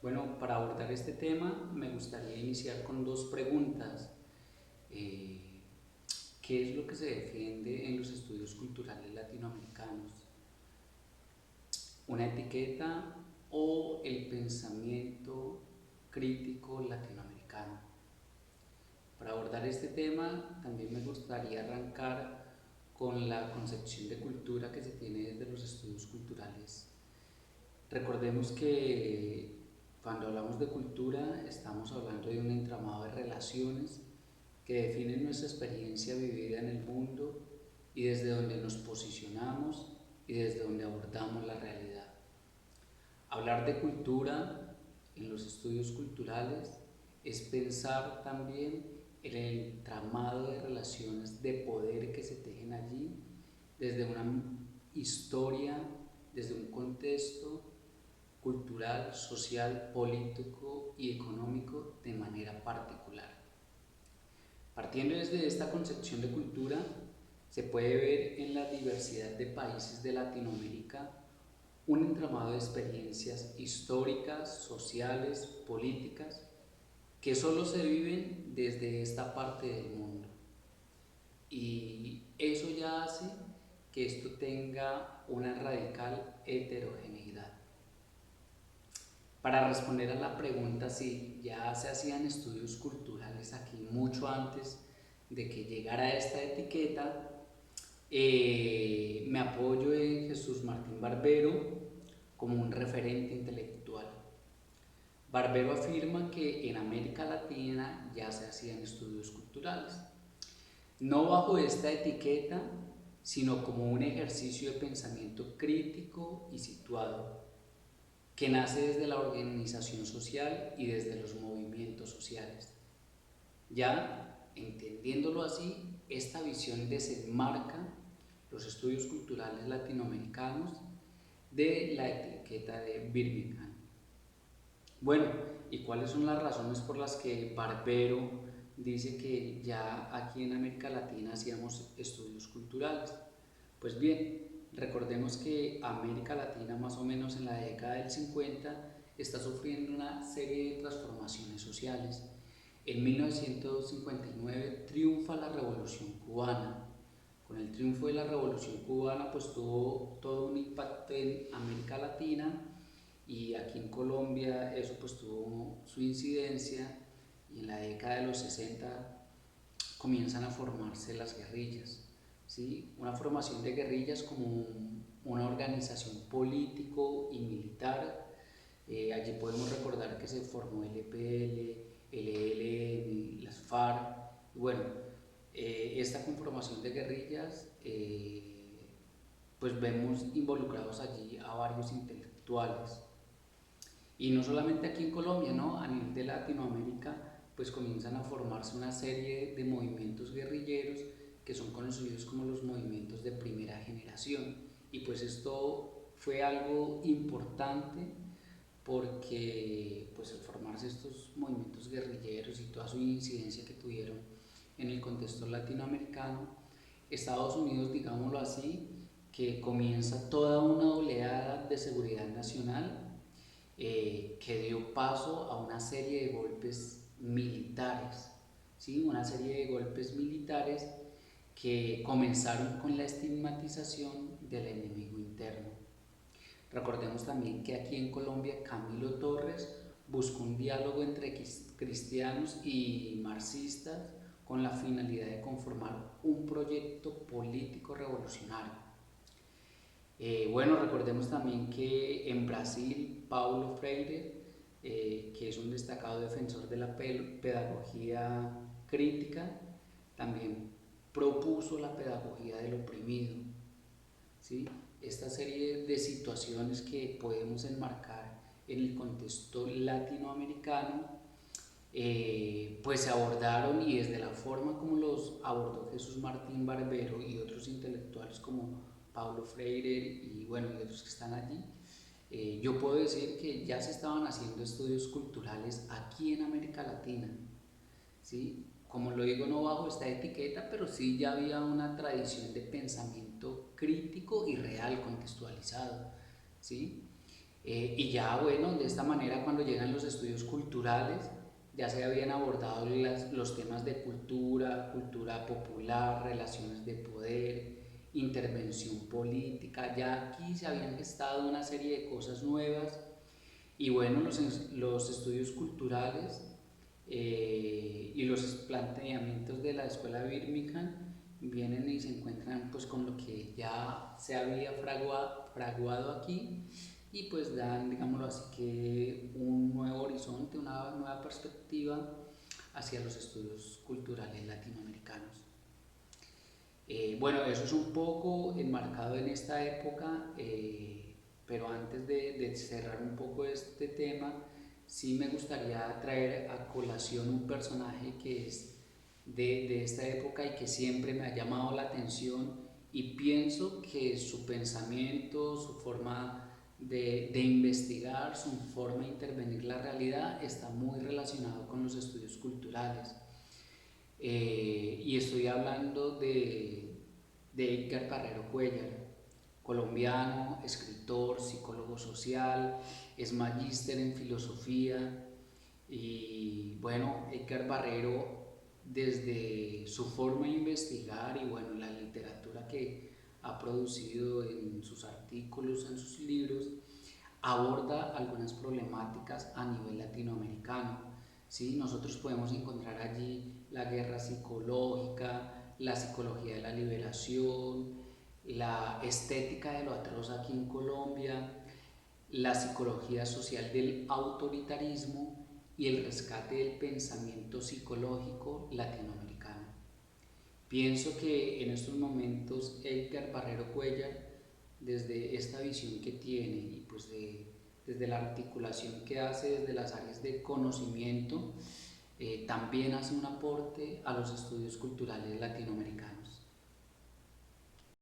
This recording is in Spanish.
Bueno, para abordar este tema me gustaría iniciar con dos preguntas. Eh, ¿Qué es lo que se defiende en los estudios culturales latinoamericanos? ¿Una etiqueta o el pensamiento crítico latinoamericano? Para abordar este tema también me gustaría arrancar con la concepción de cultura que se tiene desde los estudios culturales. Recordemos que cuando hablamos de cultura estamos hablando de un entramado de relaciones que definen nuestra experiencia vivida en el mundo y desde donde nos posicionamos y desde donde abordamos la realidad. Hablar de cultura en los estudios culturales es pensar también en el entramado de relaciones de poder que se tejen allí desde una historia, desde un contexto cultural, social, político y económico de manera particular. Partiendo desde esta concepción de cultura, se puede ver en la diversidad de países de Latinoamérica un entramado de experiencias históricas, sociales, políticas, que solo se viven desde esta parte del mundo. Y eso ya hace que esto tenga una radical heterogeneidad. Para responder a la pregunta si ya se hacían estudios culturales aquí mucho antes de que llegara esta etiqueta, me apoyo en Jesús Martín Barbero como un referente intelectual. Barbero afirma que en América Latina ya se hacían estudios culturales, no bajo esta etiqueta, sino como un ejercicio de pensamiento crítico y situado, que nace desde la organización social y desde los movimientos sociales. Ya entendiéndolo así, esta visión desenmarca los estudios culturales latinoamericanos de la etiqueta de Birmingham. Bueno, ¿y cuáles son las razones por las que Barbero dice que ya aquí en América Latina hacíamos estudios culturales? Pues bien, recordemos que América Latina más o menos en la década del 50 está sufriendo una serie de transformaciones sociales. En 1959 triunfa la Revolución Cubana. Con el triunfo de la Revolución Cubana pues tuvo todo un impacto en América Latina y aquí en Colombia eso pues tuvo su incidencia y en la década de los 60 comienzan a formarse las guerrillas. ¿Sí? Una formación de guerrillas como una organización político y militar. Allí podemos recordar que se formó el EPL, el ELN, las FARC. Y bueno, esta conformación de guerrillas, pues vemos involucrados allí a varios intelectuales. Y no solamente aquí en Colombia, ¿no? A nivel de Latinoamérica, pues comienzan a formarse una serie de movimientos guerrilleros que son conocidos como los movimientos de primera generación. Y pues esto fue algo importante porque pues al formarse estos movimientos guerrilleros y toda su incidencia que tuvieron en el contexto latinoamericano, Estados Unidos, digámoslo así, que comienza toda una oleada de seguridad nacional que dio paso a una serie de golpes militares, ¿sí? Una serie de golpes militares que comenzaron con la estigmatización del enemigo interno. Recordemos también que aquí en Colombia Camilo Torres buscó un diálogo entre cristianos y marxistas con la finalidad de conformar un proyecto político revolucionario. Bueno, recordemos también que en Brasil Paulo Freire, que es un destacado defensor de la pedagogía crítica, también propuso la pedagogía del oprimido. ¿Sí? Esta serie de situaciones que podemos enmarcar en el contexto latinoamericano, pues se abordaron y desde la forma como los abordó Jesús Martín Barbero y otros intelectuales como Paulo Freire y bueno, y otros que están allí, yo puedo decir que ya se estaban haciendo estudios culturales aquí en América Latina, ¿sí? Como lo digo, no bajo esta etiqueta, pero sí ya había una tradición de pensamiento crítico y real, contextualizado, ¿sí? Y ya bueno, de esta manera cuando llegan los estudios culturales, ya se habían abordado los temas de cultura, cultura popular, relaciones de poder, intervención política, ya aquí se habían gestado una serie de cosas nuevas y bueno, los estudios culturales y los planteamientos de la escuela Birmingham vienen y se encuentran pues con lo que ya se había fraguado aquí y pues dan, digámoslo así, que un nuevo horizonte, una nueva perspectiva hacia los estudios culturales latinoamericanos. Bueno, eso es un poco enmarcado en esta época, pero antes de cerrar un poco este tema, sí me gustaría traer a colación un personaje que es de esta época y que siempre me ha llamado la atención y pienso que su pensamiento, su forma de investigar, su forma de intervenir la realidad está muy relacionado con los estudios culturales. Y estoy hablando de Edgar Barrero Cuéllar, colombiano, escritor, psicólogo social, es magíster en filosofía y bueno, Edgar Barrero desde su forma de investigar y bueno, la literatura que ha producido en sus artículos, en sus libros, aborda algunas problemáticas a nivel latinoamericano. ¿Sí? Nosotros podemos encontrar allí la guerra psicológica, la psicología de la liberación, la estética de lo atroz aquí en Colombia, la psicología social del autoritarismo y el rescate del pensamiento psicológico latinoamericano. Pienso que en estos momentos Edgar Barrero Cuellar, desde esta visión que tiene y pues desde la articulación que hace desde las áreas de conocimiento, también hace un aporte a los estudios culturales latinoamericanos.